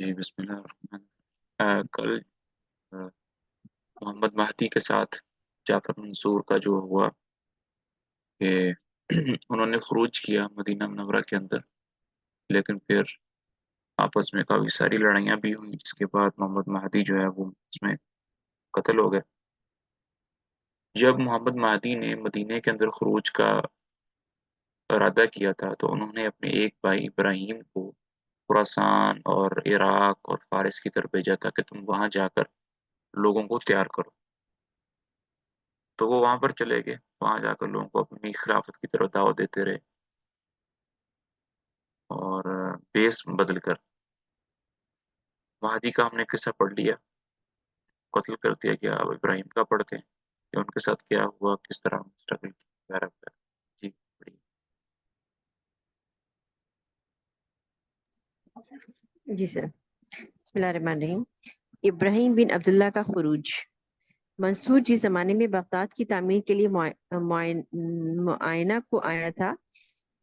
جی بسم اللہ الرحمن کل آ، محمد مہدی کے ساتھ جعفر منصور کا جو ہوا کہ انہوں نے خروج کیا مدینہ منورہ کے اندر، لیکن پھر آپس میں کافی ساری لڑائیاں بھی ہوئیں، جس کے بعد محمد مہدی جو ہے وہ اس میں قتل ہو گئے۔ جب محمد مہدی نے مدینہ کے اندر خروج کا ارادہ کیا تھا تو انہوں نے اپنے ایک بھائی ابراہیم کو خراسان اور عراق اور فارس کی طرف بھیجا تھا کہ تم وہاں جا کر لوگوں کو تیار کرو۔ تو وہ وہاں پر چلے گئے، وہاں جا کر لوگوں کو اپنی خلافت کی طرف دعوت دیتے رہے اور بیس بدل کر مہدی کا ہم نے قصہ پڑھ لیا، قتل کر دیا گیا۔ اب ابراہیم کا پڑھتے ہیں کہ ان کے ساتھ کیا ہوا، کس طرح اسٹرگل کیا وغیرہ وغیرہ۔ جی پڑھیے۔ جی سر، بسم اللہ الرحمن الرحیم۔ ابراہیم بن عبداللہ کا خروج۔ منصور جس زمانے میں بغداد کی تعمیر کے لیے معائنہ کو آیا تھا،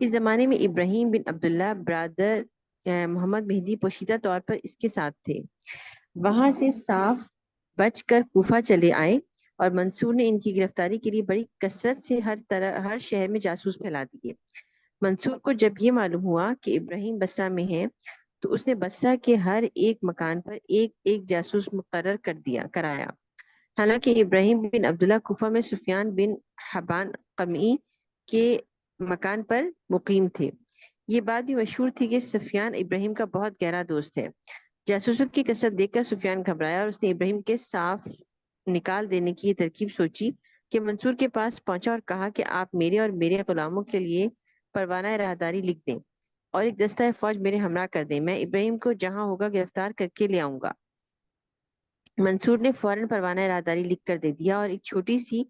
اس زمانے میں ابراہیم بن عبداللہ برادر محمد مہدی پوشیدہ طور پر اس کے ساتھ تھے۔ وہاں سے صاف بچ کر کوفہ چلے آئے اور منصور نے ان کی گرفتاری کے لیے بڑی کثرت سے ہر شہر میں جاسوس پھیلا دیے۔ منصور کو جب یہ معلوم ہوا کہ ابراہیم بصرہ میں ہے تو اس نے بصرہ کے ہر ایک مکان پر ایک ایک جاسوس مقرر کرایا۔ حالانکہ ابراہیم بن عبداللہ کوفہ میں سفیان بن حبان قمعی کے مکان پر مقیم تھے۔ یہ بات بھی مشہور تھی کہ سفیان ابراہیم کا بہت گہرا دوست ہے۔ جاسوسوں کی کثرت دیکھ کر سفیان گھبرایا اور اس نے ابراہیم کے صاف نکال دینے کی یہ ترکیب سوچی کہ منصور کے پاس پہنچا اور کہا کہ آپ میرے اور میرے غلاموں کے لیے پروانہ راہداری لکھ دیں اور ایک دستہ فوج میرے ہمراہ کر دیں، میں ابراہیم کو جہاں ہوگا گرفتار کر کے لے آؤں گا۔ منصور نے فوراً پروانہ راہداری لکھ کر دے دیا اور ایک چھوٹی سی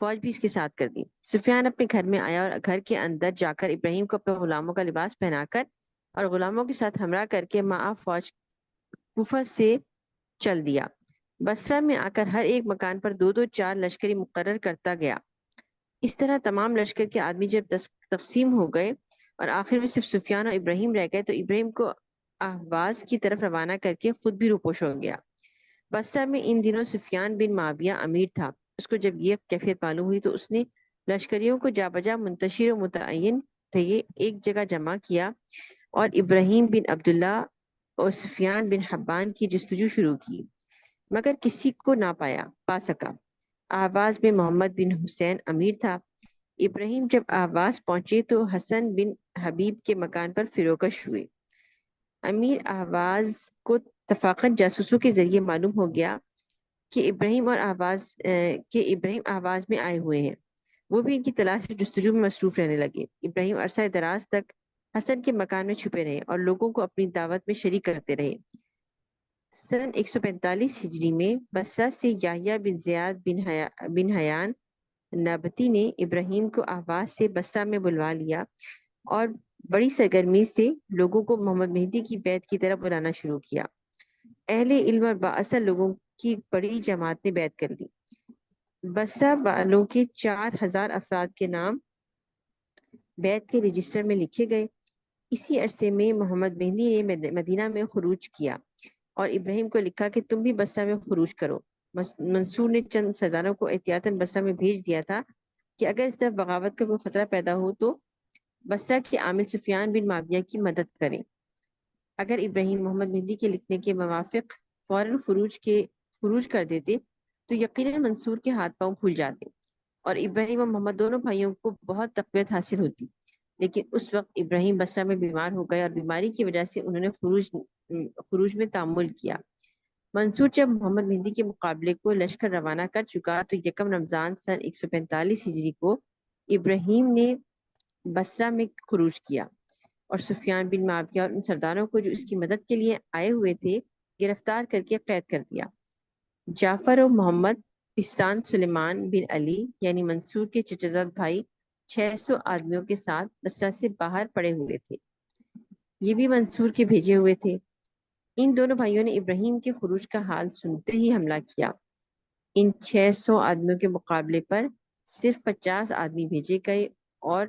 فوج بھی اس کے ساتھ کر دی۔ سفیان اپنے گھر میں آیا اور گھر کے اندر جا کر ابراہیم کو اپنے غلاموں کا لباس پہنا کر اور غلاموں کے ساتھ ہمراہ کر کے معاف فوج کوفہ سے چل دیا۔ بصرہ میں آ کر ہر ایک مکان پر دو دو چار لشکری مقرر کرتا گیا۔ اس طرح تمام لشکر کے آدمی جب تقسیم ہو گئے اور آخر میں صرف سفیان اور ابراہیم رہ گئے تو ابراہیم کو اہواز کی طرف روانہ کر کے خود بھی روپوش ہو گیا۔ بصرہ میں ان دنوں سفیان بن معاویہ امیر تھا۔ اس کو جب یہ کیفیت معلوم ہوئی تو اس نے لشکریوں کو جا بجا منتشر و متعین تھے ایک جگہ جمع کیا اور ابراہیم بن عبداللہ اور سفیان بن حبان کی جستجو شروع کی، مگر کسی کو نہ پا سکا۔ آواز میں محمد بن حسین امیر تھا۔ ابراہیم جب آواز پہنچے تو حسن بن حبیب کے مکان پر فروکش ہوئے۔ امیر آواز کو اتفاقاً جاسوسوں کے ذریعے معلوم ہو گیا کہ ابراہیم آواز میں آئے ہوئے ہیں۔ وہ بھی ان کی تلاش و جستجو میں مصروف رہنے لگے۔ ابراہیم عرصہ دراز تک حسن کے مکان میں چھپے رہے اور لوگوں کو اپنی دعوت میں شریک کرتے رہے۔ سن 145 ہجری میں بصرہ سے یحییٰ بن زیاد بن حیان نبطی نے ابراہیم کو آواز سے بصرہ میں بلوا لیا اور بڑی سرگرمی سے لوگوں کو محمد مہدی کی بیعت کی طرف بلانا شروع کیا۔ اہل علم اور بااثر لوگوں کی بڑی جماعت نے بیعت کر لی۔ بصرہ والوں کے 4000 افراد کے نام بیعت کے رجسٹر میں لکھے گئے۔ اسی عرصے میں محمد مہدی نے مدینہ میں خروج کیا اور ابراہیم کو لکھا کہ تم بھی بصرہ میں خروج کرو۔ منصور نے چند سرداروں کو احتیاطاً بصرہ میں بھیج دیا تھا کہ اگر اس طرف بغاوت کا کوئی خطرہ پیدا ہو تو بصرہ کے عامل سفیان بن معاویہ کی مدد کریں۔ اگر ابراہیم محمد مہدی کے لکھنے کے موافق فوراً خروج کر دیتے تو یقیناً منصور کے ہاتھ پاؤں پھول جاتے اور ابراہیم و محمد دونوں بھائیوں کو بہت تقویت حاصل ہوتی، لیکن اس وقت ابراہیم بصرہ میں بیمار ہو گئے اور بیماری کی وجہ سے انہوں نے خروج میں تعامل کیا۔ منصور جب محمد مہدی کے مقابلے کو لشکر روانہ کر چکا تو یکم رمضان سن 145 ہجری کو ابراہیم نے بصرہ میں خروج کیا اور سفیان بن معاویہ اور ان سرداروں کو جو اس کی مدد کے لیے آئے ہوئے تھے گرفتار کر کے قید کر دیا۔ جعفر و محمد پستان سلیمان بن علی یعنی منصور کے چچا زاد بھائی 600 آدمیوں کے ساتھ بصرہ سے باہر پڑے ہوئے تھے۔ یہ بھی منصور کے بھیجے ہوئے تھے۔ ان دونوں بھائیوں نے ابراہیم کے خروج کا حال سنتے ہی حملہ کیا۔ ان 600 آدمیوں کے مقابلے پر صرف 50 آدمی بھیجے گئے اور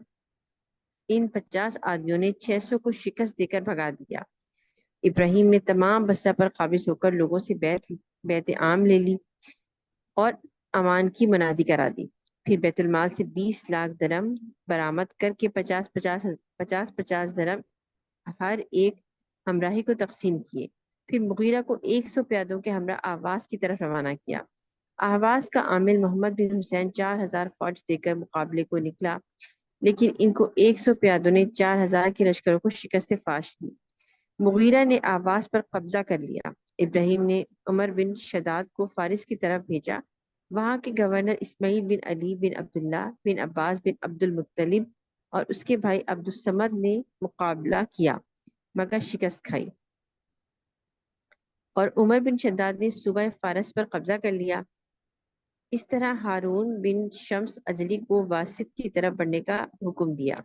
ان 50 آدمیوں نے 600 کو شکست دے کر بھگا دیا۔ ابراہیم نے تمام بصرہ پر قابض ہو کر لوگوں سے بیعت عام لے لی اور امان کی منادی کرا دی۔ پھر بیت المال سے 20 لاکھ درم برآمد کر کے 50 درم ہر ایک ہمراہی کو تقسیم کیے۔ پھر مغیرہ کو 100 پیادوں کے ہمراہ آواز کی طرف روانہ کیا۔ آواز کا عامل محمد بن حسین 4000 فوج دے کر مقابلے کو نکلا، لیکن ان کو 100 پیادوں نے 4000 کے لشکروں کو شکست فاش دی۔ مغیرہ نے آواز پر قبضہ کر لیا۔ ابراہیم نے عمر بن شداد کو فارس کی طرف بھیجا۔ وہاں کے گورنر اسماعیل بن علی بن عبداللہ بن عباس بن عبد المطلب اور اس کے بھائی عبد الصمد نے مقابلہ کیا مگر شکست کھائی، اور عمر بن شداد نے صوبہ فارس پر قبضہ کر لیا۔ اس طرح ہارون بن شمس اجلی کو واسط کی طرف بڑھنے کا حکم دیا۔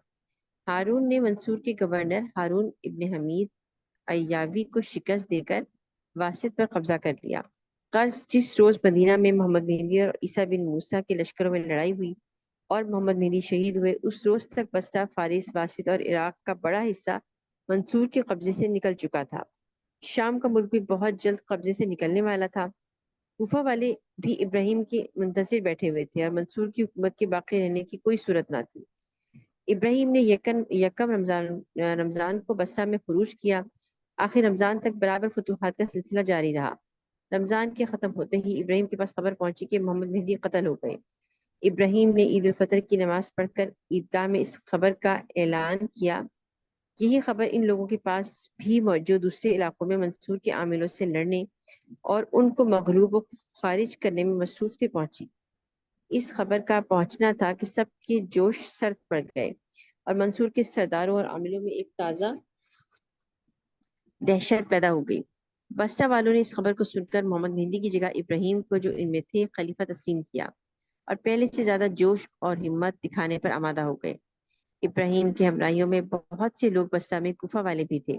ہارون نے منصور کے گورنر ہارون ابن حمید ایاوی کو شکست دے کر واسط پر قبضہ کر لیا۔ جس روز مدینہ میں محمد مہدی اور عیسیٰ بن موسیٰ کے لشکروں میں لڑائی ہوئی اور محمد مہدی شہید ہوئے، اس روز تک بسطہ، فارس، واسط اور عراق کا بڑا حصہ منصور کے قبضے سے نکل چکا تھا۔ شام کا ملک بھی بہت جلد قبضے سے نکلنے والا تھا۔ کوفہ والے بھی ابراہیم کے منتظر بیٹھے ہوئے تھے اور منصور کی حکومت کے باقی رہنے کی کوئی صورت نہ تھی۔ ابراہیم نے یکم رمضان کو بصرہ میں خروج کیا۔ آخر رمضان تک برابر فتوحات کا سلسلہ جاری رہا۔ رمضان کے ختم ہوتے ہی ابراہیم کے پاس خبر پہنچی کہ محمد مہدی قتل ہو گئے۔ ابراہیم نے عید الفطر کی نماز پڑھ کر عیدگاہ میں اس خبر کا اعلان کیا۔ یہی خبر ان لوگوں کے پاس بھی جو دوسرے علاقوں میں منصور کے عاملوں سے لڑنے اور ان کو مغلوب و خارج کرنے میں مصروف تھے پہنچی۔ اس خبر کا پہنچنا تھا کہ سب کے جوش سرد پڑ گئے اور منصور کے سرداروں اور عاملوں میں ایک تازہ دہشت پیدا ہو گئی۔ بسرہ والوں نے اس خبر کو سن کر محمد مہدی کی جگہ ابراہیم کو، جو ان میں تھے، خلیفہ تسلیم کیا اور پہلے سے زیادہ جوش اور ہمت دکھانے پر آمادہ ہو گئے۔ ابراہیم کے ہمراہیوں میں بہت سے لوگ بسرہ میں کوفہ والے بھی تھے۔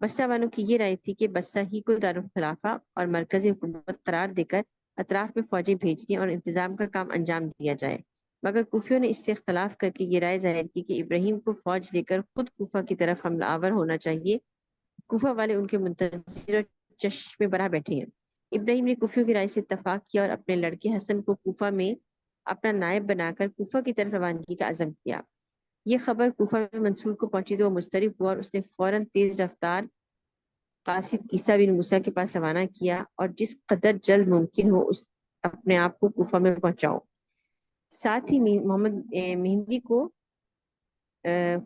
بسرہ والوں کی یہ رائے تھی کہ بسرہ ہی کو دارالخلافہ اور مرکزی حکومت قرار دے کر اطراف میں فوجیں بھیجنے اور انتظام کا کام انجام دیا جائے، مگر کوفیوں نے اس سے اختلاف کر کے یہ رائے ظاہر کی کہ ابراہیم کو فوج لے کر خود کوفہ کی طرف حملہ آور ہونا چاہیے۔ کوفہ والے ان کے منتظر اور چشم برا بیٹھے ہیں۔ ابراہیم نے کوفیوں کی رائے سے اتفاق کیا اور اپنے لڑکے حسن کو کوفہ میں اپنا نائب بنا کر کوفہ کی طرف روانگی کا عزم کیا۔ یہ خبر کوفہ میں منصور کو پہنچی تو وہ مضطرب ہوا اور اس نے فوراً تیز رفتار قاصد عیسیٰ بن موسیٰ کے پاس روانہ کیا اور جس قدر جلد ممکن ہو اپنے آپ کو کوفہ میں پہنچاؤ۔ ساتھ ہی محمد مہدی کو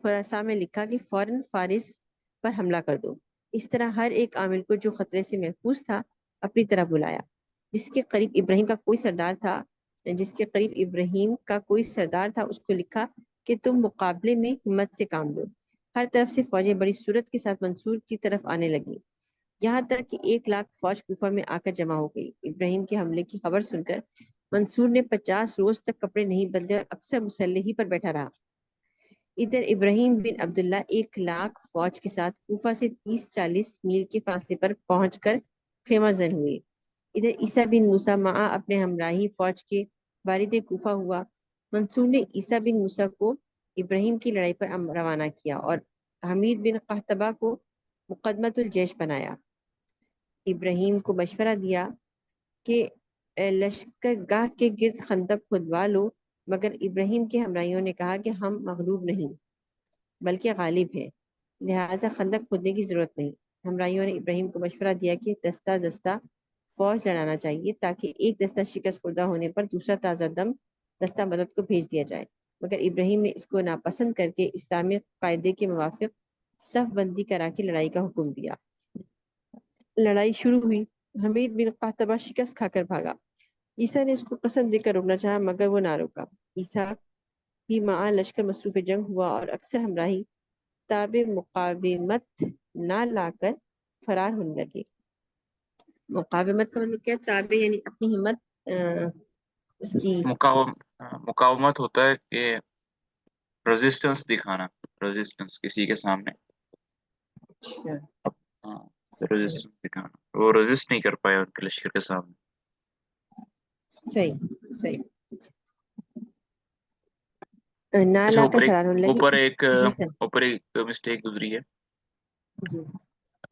خراسان میں لکھا کہ فوراً فارس پر حملہ کر دو۔ اس طرح ہر ایک عامل کو جو خطرے سے محفوظ تھا اپنی طرف بلایا۔ جس کے قریب ابراہیم کا کوئی سردار تھا اس کو لکھا کہ تم مقابلے میں ہمت سے کام لو۔ ہر طرف سے فوجیں بڑی صورت کے ساتھ منصور کی طرف آنے لگیں، یہاں تک کہ 1 لاکھ فوج کوفہ میں آ کر جمع ہو گئی۔ ابراہیم کے حملے کی خبر سن کر منصور نے 50 روز تک کپڑے نہیں بدلے اور اکثر مسلح ہی پر بیٹھا رہا۔ ادھر ابراہیم بن عبداللہ 1 لاکھ فوج کے ساتھ کوفہ سے 30-40 میل کے فاصلے پر پہنچ کر خیمہ زن ہوئے۔ ادھر عیسیٰ بن موسیٰ معا اپنے ہمراہی فوج کے وارد کوفہ ہوا۔ منصور نے عیسیٰ بن موسیٰ کو ابراہیم کی لڑائی پر روانہ کیا اور حمید بن قحطبہ کو مقدمۃ الجیش بنایا۔ ابراہیم کو مشورہ دیا کہ لشکر گاہ کے گرد خندق کھودوا لو، مگر ابراہیم کے ہمراہیوں نے کہا کہ ہم مغلوب نہیں بلکہ غالب ہیں، لہٰذا خندق کھودنے کی ضرورت نہیں۔ ہمراہیوں نے ابراہیم کو مشورہ دیا کہ دستہ دستہ فوج لڑانا چاہیے تاکہ ایک دستہ شکست خوردہ ہونے پر دوسرا تازہ دم دستہ مدد کو بھیج دیا جائے، مگر ابراہیم نے اس کو ناپسند کر کے اسلامی قاعدے کے موافق صف بندی کرا کے لڑائی کا حکم دیا۔ لڑائی شروع ہوئی۔ حمید بن قحطبہ شکست کھا کر بھاگا۔ عیسیٰ نے اس کو قسم دے کر روکنا چاہا مگر وہ نہ روکا۔ عیسیٰ بھی معا لشکر مصروف جنگ ہوا اور اکثر ہمراہی تاب مقاومت نہ لا کر فرار ہونے لگے۔ مقاومت کا مطلب کیا؟ تاب یعنی اپنی ہمت اس کی مقاومت ہوتا ہے کہ ریزسٹنس دکھانا، ریزسٹنس کسی کے سامنے، ہاں ریزسٹنس دکھانا، وہ ریزسٹ نہیں کر پایا ان کے لشکر کے سامنے۔ صحیح نہ اچھا، لا کر فرار ہونے لگے۔ اوپر ایک جی سر، اوپر ایک مسٹیک گزری ہے۔ جی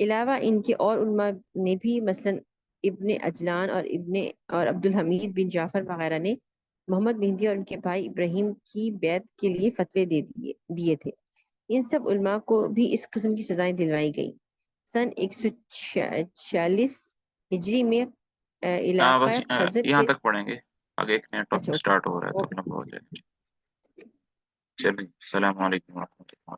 علاوہ ان کے اور علماء نے بھی مثلاً ابن اجلان اور عبد الحمید بن جعفر وغیرہ نے محمد مہدی اور ان کے بھائی ابراہیم کی بیعت کے لیے فتوے دیے تھے۔ ان سب علماء کو بھی اس قسم کی سزائیں دلوائی گئیں۔ سن 146 ہجری میں ہاں علاقہ بس خزر یہاں کے تک پڑھیں گے، آگے ایک نیا اچھا ٹاپک اوکے سٹارٹ ہو رہا ہے تو اوکے لمبا ہو جائے گا۔ چلیے السلام علیکم ورحمۃ اللہ۔